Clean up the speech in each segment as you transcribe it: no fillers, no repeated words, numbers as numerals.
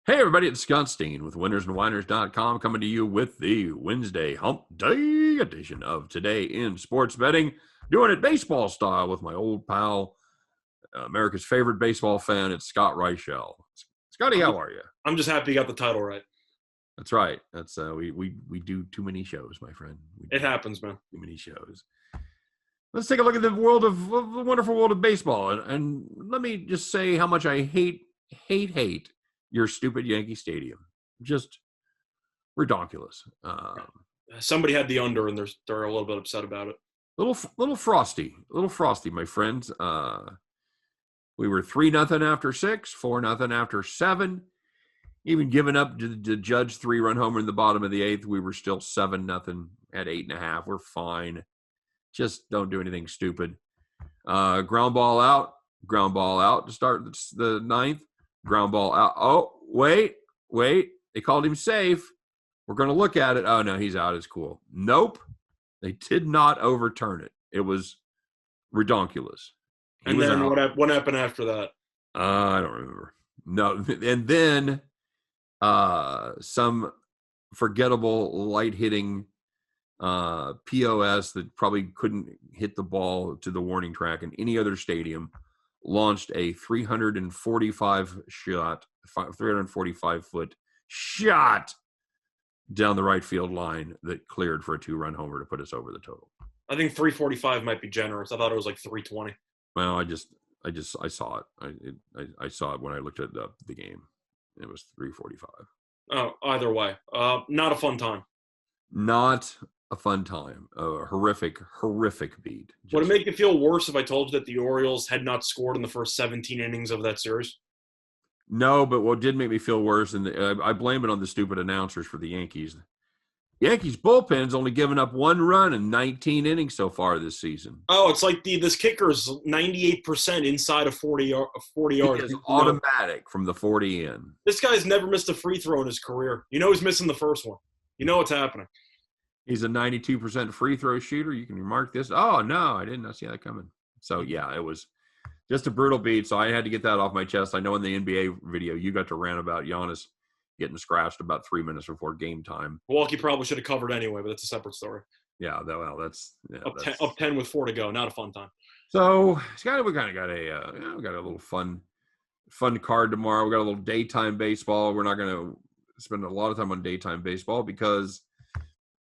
Hey, everybody, it's Scott Steen with winnersandwhiners.com coming to you with the Wednesday Hump Day edition of Today in Sports Betting. Doing it baseball style with my old pal, America's favorite baseball fan, it's Scott Reichel. Scotty, how are you? I'm just happy you got the title right. That's right. That's we do too many shows, my friend. It happens, man. Too many shows. Let's take a look at the wonderful world of baseball. And let me just say how much I hate your stupid Yankee Stadium. Just ridiculous. Somebody had the under, and they're a little bit upset about it. Little frosty, my friends. We were 3-0 after 6, 4-0 after 7. Even giving up to the Judge 3-run homer in the bottom of the 8th, we were still 7-0 at 8.5. We're fine. Just don't do anything stupid. Ground ball out to start the 9th. Ground ball out. Oh, wait. They called him safe. We're going to look at it. Oh, no, he's out. It's cool. Nope. They did not overturn it. It was redonkulous. And then what happened after that? I don't remember. No. And then some forgettable light-hitting POS that probably couldn't hit the ball to the warning track in any other stadium launched a 345-foot shot down the right field line that cleared for a 2-run homer to put us over the total. I think 345 might be generous. I thought it was like 320. Well, I saw it. I saw it when I looked at the game. It was 345. Oh, either way, not a fun time. Not a fun time. A horrific beat. Would it make you feel worse if I told you that the Orioles had not scored in the first 17 innings of that series? No, but what did make me feel worse, and I blame it on the stupid announcers for the Yankees. Yankees bullpen's only given up 1 run in 19 innings so far this season. Oh, it's like this kicker's 98% inside of 40 yards. It's automatic from the 40 in. This guy's never missed a free throw in his career. You know he's missing the first one. You know what's happening. He's a 92% free throw shooter. You can remark this. Oh, no, I did not see that coming. So, yeah, it was just a brutal beat. So I had to get that off my chest. I know in the NBA video you got to rant about Giannis getting scratched about 3 minutes before game time. Milwaukee probably should have covered anyway, but that's a separate story. Yeah, that's up 10 with 4 to go. Not a fun time. So we kind of got we got a little fun card tomorrow. We got a little daytime baseball. We're not going to spend a lot of time on daytime baseball because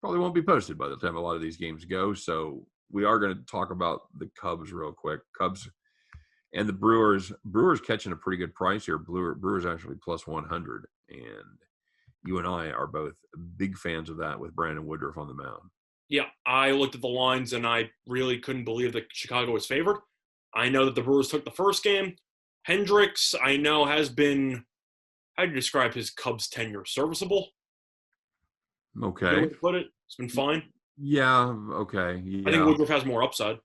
probably won't be posted by the time a lot of these games go. So we are going to talk about the Cubs real quick. Cubs and the Brewers. Brewers catching a pretty good price here. Brewers actually plus 100. And you and I are both big fans of that with Brandon Woodruff on the mound. Yeah, I looked at the lines and I really couldn't believe that Chicago was favored. I know that the Brewers took the first game. Hendricks, I know, has been, how do you describe his Cubs tenure? Serviceable? Okay. You know put it? It's been fine. Yeah, okay. Yeah. I think Woodruff has more upside. I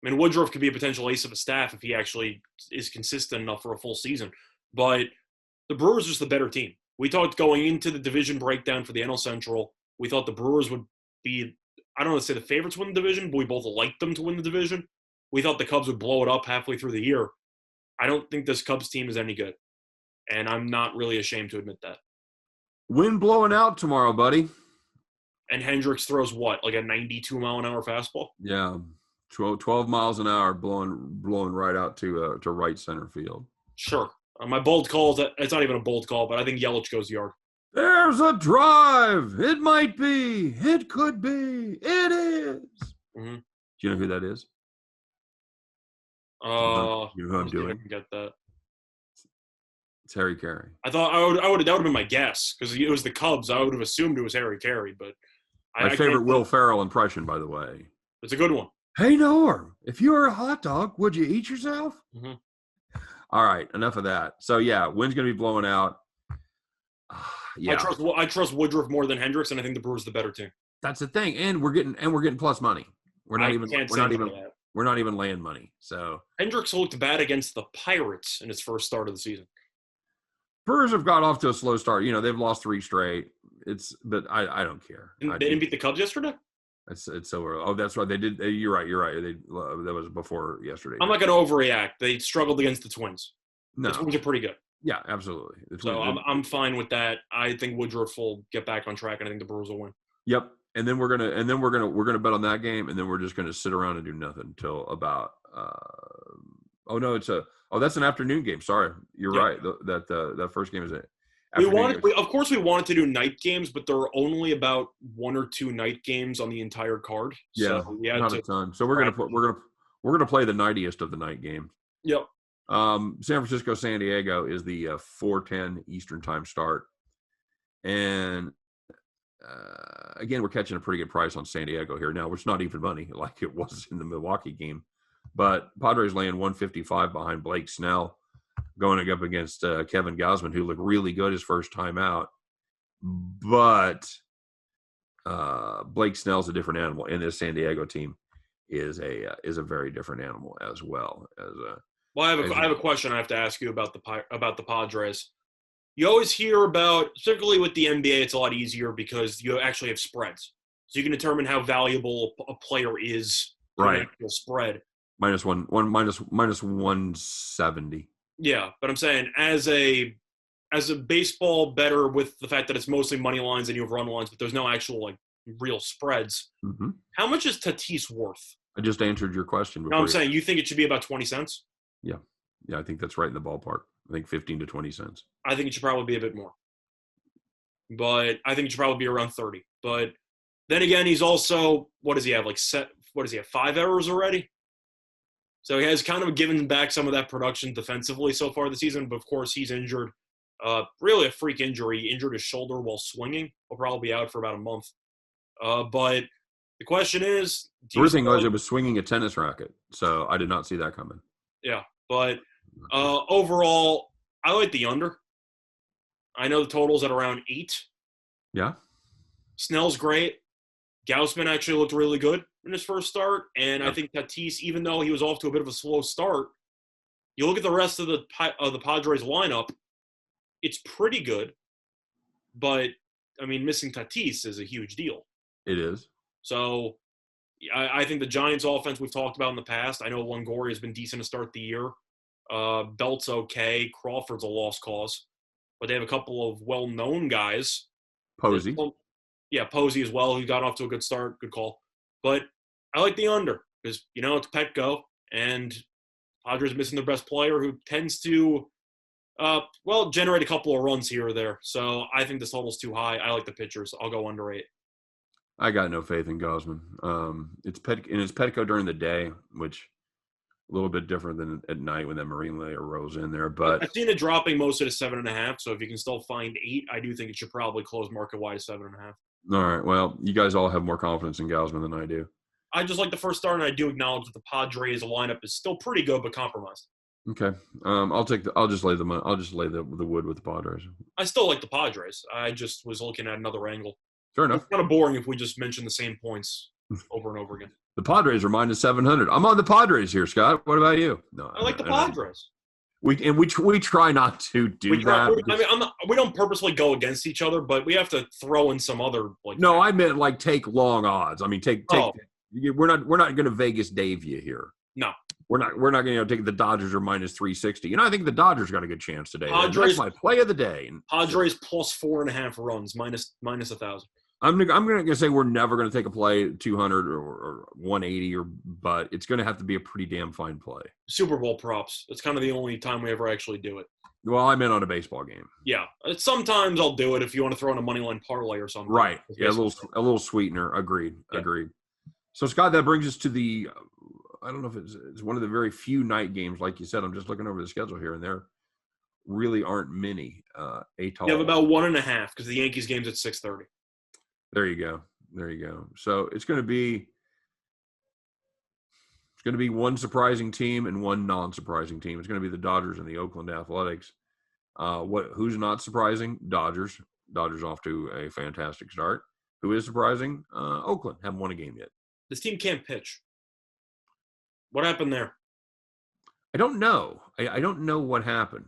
mean, Woodruff could be a potential ace of a staff if he actually is consistent enough for a full season. But the Brewers are just the better team. We thought going into the division breakdown for the NL Central, we thought the Brewers would be, I don't want to say the favorites win the division, but we both liked them to win the division. We thought the Cubs would blow it up halfway through the year. I don't think this Cubs team is any good. And I'm not really ashamed to admit that. Wind blowing out tomorrow, buddy. And Hendricks throws what, like a 92-mile-an-hour fastball? Yeah, 12 miles an hour blowing right out to right center field. Sure. My bold call, it's not even a bold call, but I think Yelich goes yard. There's a drive. It might be. It could be. It is. Mm-hmm. Do you know who that is? You know who I'm doing? I can get that. It's Harry Carey. I thought that would have been my guess because it was the Cubs. I would have assumed it was Harry Carey, but my favorite Will Ferrell impression, by the way. It's a good one. Hey Norm, if you were a hot dog, would you eat yourself? Mm-hmm. All right, enough of that. So yeah, wind's going to be blowing out. Yeah, I trust Woodruff more than Hendricks, and I think the Brewers are the better team. That's the thing, and we're getting plus money. We're not even laying money. So Hendricks looked bad against the Pirates in his first start of the season. Brewers have got off to a slow start. You know, they've lost 3 straight. But I don't care. They didn't beat the Cubs yesterday? It's so early. Oh, that's right. They did. You're right. That was before yesterday. I'm not going to overreact. They struggled against the Twins. No. The Twins are pretty good. Yeah, absolutely. So I'm fine with that. I think Woodruff will get back on track, and I think the Brewers will win. Yep. And then we're gonna bet on that game, and then we're just gonna sit around and do nothing until about. Oh no, that's an afternoon game. Sorry, you're right. That first game is it. Of course, we wanted to do night games, but there are only about 1 or 2 night games on the entire card. Yeah, so we had not a ton. So we're gonna play the nightiest of the night games. Yep. San Francisco, San Diego is the 4:10 Eastern time start, and again, we're catching a pretty good price on San Diego here. Now, it's not even money like it was in the Milwaukee game, but Padres laying 155 behind Blake Snell, going up against Kevin Gausman, who looked really good his first time out. But Blake Snell's a different animal, and this San Diego team is a very different animal as well. I have a question I have to ask you about the Padres. You always hear about, particularly with the NBA, it's a lot easier because you actually have spreads. So you can determine how valuable a player is from an actual spread. Minus 170. Yeah, but I'm saying as a baseball bettor, with the fact that it's mostly money lines and you have run lines, but there's no actual like real spreads. Mm-hmm. How much is Tatis worth? I just answered your question. No, I'm saying you think it should be about 20 cents? Yeah, I think that's right in the ballpark. I think 15 to 20 cents. I think it should probably be a bit more. But I think it should probably be around 30. But then again, he's also, what does he have? 5 errors already? So he has kind of given back some of that production defensively so far this season. But of course, he's injured. Really a freak injury. He injured his shoulder while swinging. He'll probably be out for about a month. But the question is, the worst thing was it was swinging a tennis racket. So I did not see that coming. Yeah. But overall, I like the under. I know the total's at around 8. Yeah. Snell's great. Gausman actually looked really good in his first start. And I think Tatis, even though he was off to a bit of a slow start, you look at the rest of the Padres lineup, it's pretty good. But, I mean, missing Tatis is a huge deal. It is. So I think the Giants' offense we've talked about in the past. I know Longoria has been decent to start the year. Belt's okay. Crawford's a lost cause. But they have a couple of well-known guys. Posey. Yeah, Posey as well. He got off to a good start. Good call. But I like the under because, it's Petco. And Padres missing their best player who tends to, generate a couple of runs here or there. So I think this total's too high. I like the pitchers. I'll go under 8. I got no faith in Gausman. It's Petco during the day, which a little bit different than at night when that marine layer rolls in there. But I've seen it dropping most at 7.5. So if you can still find 8, I do think it should probably close market wide at 7.5. All right. Well, you guys all have more confidence in Gausman than I do. I just like the first start, and I do acknowledge that the Padres lineup is still pretty good but compromised. Okay. I'll just lay the wood with the Padres. I still like the Padres. I just was looking at another angle. Fair enough. It's kind of boring if we just mention the same points over and over again. The Padres are minus 700. I'm on the Padres here, Scott. What about you? No, I like the Padres. We try not to do that. We don't purposely go against each other, but we have to throw in some other like. No, I meant like take long odds. I mean, take. We're not going to Vegas Dave you here. No, we're not going to take the Dodgers or minus 360. I think the Dodgers got a good chance today. Padres, that's my play of the day. Padres plus 4.5 runs minus 1,000. I'm going to say we're never going to take a play 200 or 180, but it's going to have to be a pretty damn fine play. Super Bowl props. That's kind of the only time we ever actually do it. Well, I meant on a baseball game. Yeah, sometimes I'll do it if you want to throw in a money line parlay or something. Right. Yeah, a little sweetener. Agreed. Yeah. Agreed. So Scott, that brings us to the. I don't know if it's one of the very few night games, like you said. I'm just looking over the schedule here, and there really aren't many. You have about 1.5 because the Yankees game's at 6:30. There you go. So it's going to be one surprising team and one non-surprising team. It's going to be the Dodgers and the Oakland Athletics. Who's not surprising? Dodgers. Dodgers off to a fantastic start. Who is surprising? Oakland. Haven't won a game yet. This team can't pitch. What happened there? I don't know. I don't know what happened.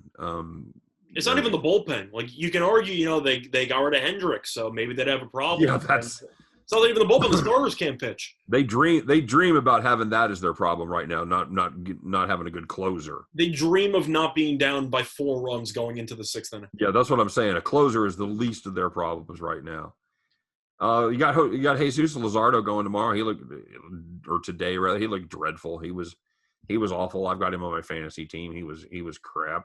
It's not even the bullpen. Like, you can argue, they got rid of Hendricks, so maybe they'd have a problem. Yeah, It's not even the bullpen. The starters can't pitch. They dream about having that as their problem right now, not having a good closer. They dream of not being down by 4 runs going into the 6th inning. Yeah, that's what I'm saying. A closer is the least of their problems right now. You got Jesus Luzardo going tomorrow. Today rather. He looked dreadful. He was awful. I've got him on my fantasy team. He was crap.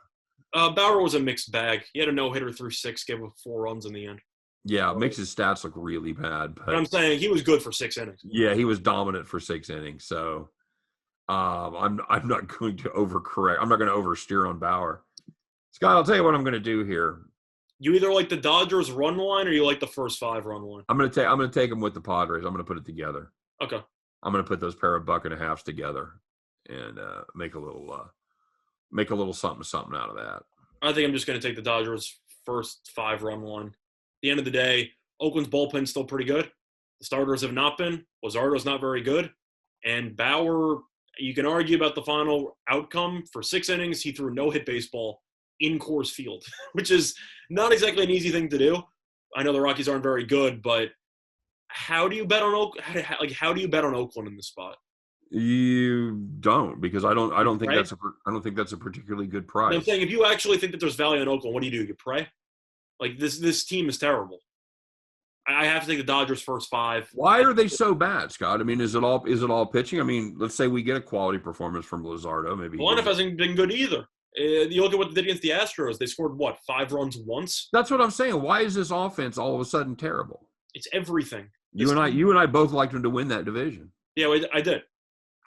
Bauer was a mixed bag. He had a no-hitter through 6, gave up 4 runs in the end. Yeah, it makes his stats look really bad. But I'm saying he was good for 6 innings. Yeah, he was dominant for 6 innings. So I'm not going to overcorrect. I'm not going to oversteer on Bauer. Scott, I'll tell you what I'm going to do here. You either like the Dodgers run line or you like the first 5 run line. I'm going to take them with the Padres. I'm going to put it together. Okay. I'm going to put those pair of $1.50s together and make a little something out of that. I think I'm just going to take the Dodgers first 5 run line. At the end of the day, Oakland's bullpen's still pretty good. The starters have not been. Luzardo's not very good. And Bauer, you can argue about the final outcome. For 6 innings, he threw no-hit baseball in Coors Field, which is not exactly an easy thing to do. I know the Rockies aren't very good, but how do you bet on how do you bet on Oakland in this spot? You don't, because I don't think that's a particularly good price. And I'm saying if you actually think that there's value in Oakland, what do? You pray? Like this team is terrible. I have to take the Dodgers first 5. Why are they so bad, Scott? I mean, is it all pitching? I mean, let's say we get a quality performance from Luzardo. Maybe the lineup hasn't been good either. You look at what they did against the Astros. They scored, 5 runs once? That's what I'm saying. Why is this offense all of a sudden terrible? It's everything. You and I both liked them to win that division. Yeah, I did.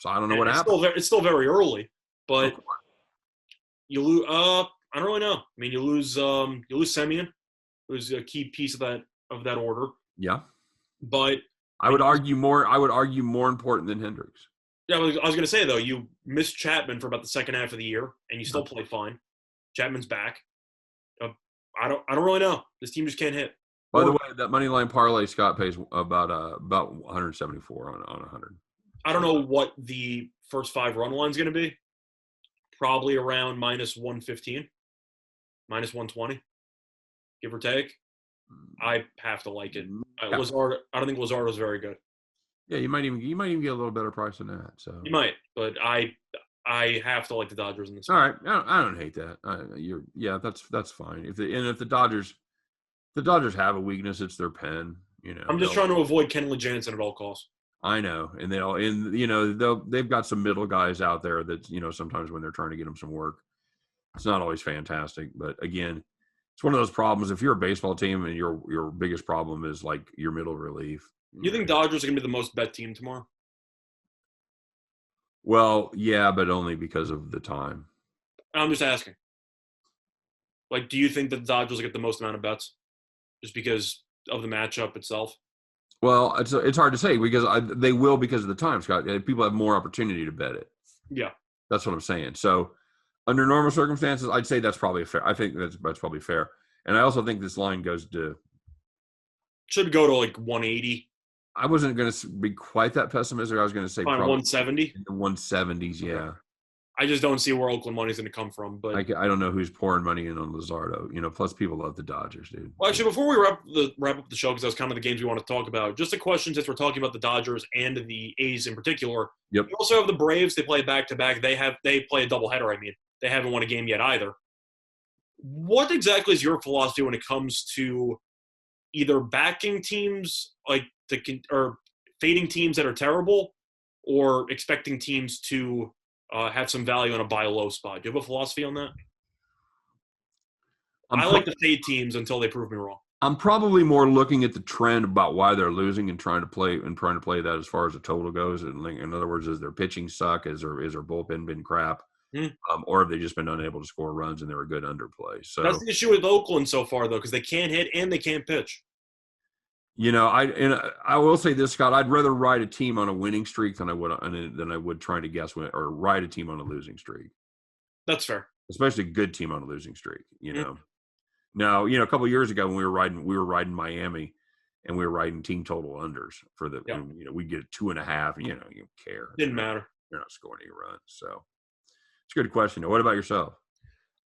So I don't know what happened. It's still very early, but you lose. I don't really know. I mean, you lose Semien, who's a key piece of that order. Yeah, but I would argue more important than Hendricks. Yeah, I was going to say though, you missed Chapman for about the second half of the year, and you still played fine. Chapman's back. I don't really know. This team just can't hit. By the way, that money line parlay Scott pays about 174 on 100. I don't know what the first 5 run line is going to be. Probably around minus 115, minus 120, give or take. I have to like it. I don't think Luzardo's very good. Yeah, you might even get a little better price than that. So you might, but I have to like the Dodgers in this. All right, I don't hate that. That's fine. If the Dodgers have a weakness, it's their pen. You know, I'm just trying to avoid Kenley Jansen at all costs. I know, and they've got some middle guys out there that sometimes when they're trying to get them some work, it's not always fantastic. But again, it's one of those problems. If you're a baseball team and your biggest problem is like your middle relief. You think Dodgers are going to be the most bet team tomorrow? Well, yeah, but only because of the time. I'm just asking. Like, do you think that the Dodgers will get the most amount of bets just because of the matchup itself? Well, it's hard to say because they will because of the time, Scott. People have more opportunity to bet it. Yeah. That's what I'm saying. So under normal circumstances, I'd say that's probably fair. I think that's probably fair. And I also think this line should go to like 180. I wasn't going to be quite that pessimistic. I was going to say probably 170. In the 170s, yeah. I just don't see where Oakland money's going to come from. But I don't know who's pouring money in on Luzardo. Plus people love the Dodgers, dude. Well, actually, before we wrap up the show, because that's kind of the games we want to talk about, just a question since we're talking about the Dodgers and the A's in particular. Yep. You also have the Braves. They play back-to-back. They play a doubleheader, I mean. They haven't won a game yet either. What exactly is your philosophy when it comes to either backing teams or fading teams that are terrible or expecting teams to have some value in a buy low spot? Do you have a philosophy on that? I like to fade teams until they prove me wrong. I'm probably more looking at the trend about why they're losing and trying to play that as far as the total goes. And in other words, is their pitching suck? Is their bullpen been crap? Or have they just been unable to score runs and they're a good underplay? So that's the issue with Oakland so far, though, because they can't hit and they can't pitch. I will say this, Scott. I'd rather ride a team on a winning streak than I would trying to guess or ride a team on a losing streak. That's fair, especially a good team on a losing streak. Now a couple of years ago when we were riding Miami, and we were riding team total unders for the we get 2.5. You don't care. Didn't matter. You're not scoring any runs, so it's a good question. What about yourself?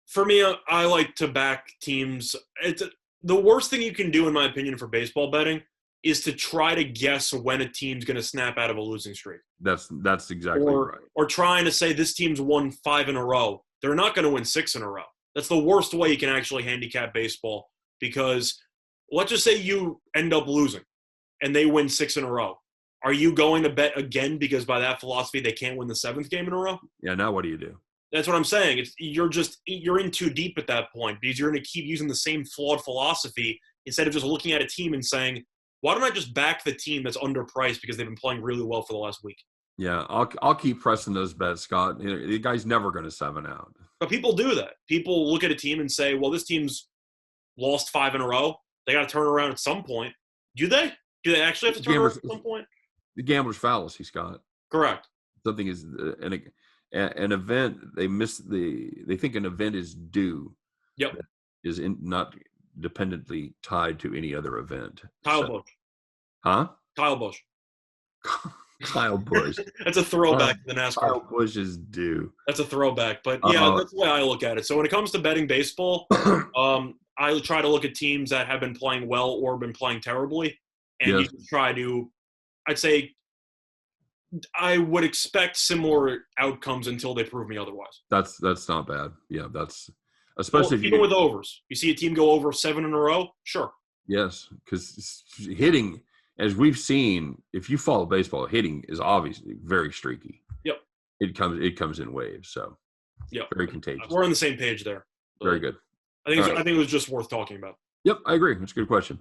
For me, I like to back teams. It's the worst thing you can do, in my opinion, for baseball betting is to try to guess when a team's going to snap out of a losing streak. That's exactly right. Or trying to say this team's won 5 in a row. They're not going to win 6 in a row. That's the worst way you can actually handicap baseball, because let's just say you end up losing and they win 6 in a row. Are you going to bet again because by that philosophy they can't win the 7th game in a row? Yeah, now what do you do? That's what I'm saying. You're in too deep at that point because you're going to keep using the same flawed philosophy instead of just looking at a team and saying, why don't I just back the team that's underpriced because they've been playing really well for the last week? Yeah, I'll keep pressing those bets, Scott. The guy's never going to 7 out. But people do that. People look at a team and say, well, this team's lost 5 in a row. They got to turn around at some point. Do they? Do they actually have to turn around at some point? The gambler's fallacy, Scott. Correct. Something is an event. They think an event is due. Yep. Is not dependently tied to any other event. Kyle Busch. Huh? Kyle Busch. Kyle Busch. That's a throwback to the NASCAR. Kyle Busch is due. That's a throwback. But, yeah, that's the way I look at it. So when it comes to betting baseball, I try to look at teams that have been playing well or been playing terribly. And you try to, I'd say, I would expect similar outcomes until they prove me otherwise. That's not bad. Yeah, that's especially even with overs. You see a team go over 7 in a row? Sure. Yes, because hitting, as we've seen, if you follow baseball, hitting is obviously very streaky. Yep. It comes in waves, so very contagious. We're on the same page there. Very good. I think it was just worth talking about. Yep, I agree. That's a good question.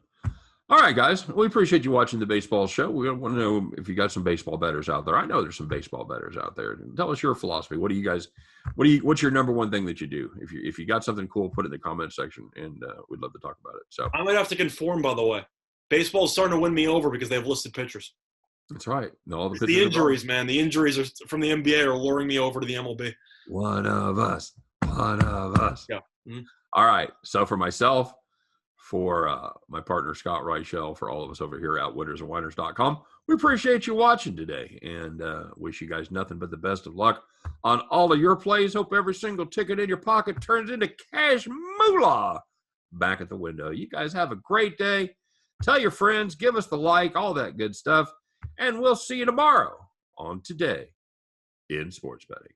All right, guys. We appreciate you watching the baseball show. We want to know if you got some baseball bettors out there. I know there's some baseball bettors out there. Tell us your philosophy. What's your number one thing that you do? If you got something cool, put it in the comment section, and we'd love to talk about it. So I might have to conform, by the way. Baseball's starting to win me over because they have listed pitchers. That's right. No, the injuries, man. The injuries from the NBA are luring me over to the MLB. One of us. Yeah. Mm-hmm. All right. So for myself, for my partner, Scott Reichel, for all of us over here at winnersandwhiners.com, we appreciate you watching today and wish you guys nothing but the best of luck on all of your plays. Hope every single ticket in your pocket turns into cash moolah back at the window. You guys have a great day. Tell your friends, give us the like, all that good stuff. And we'll see you tomorrow on Today in Sports Betting.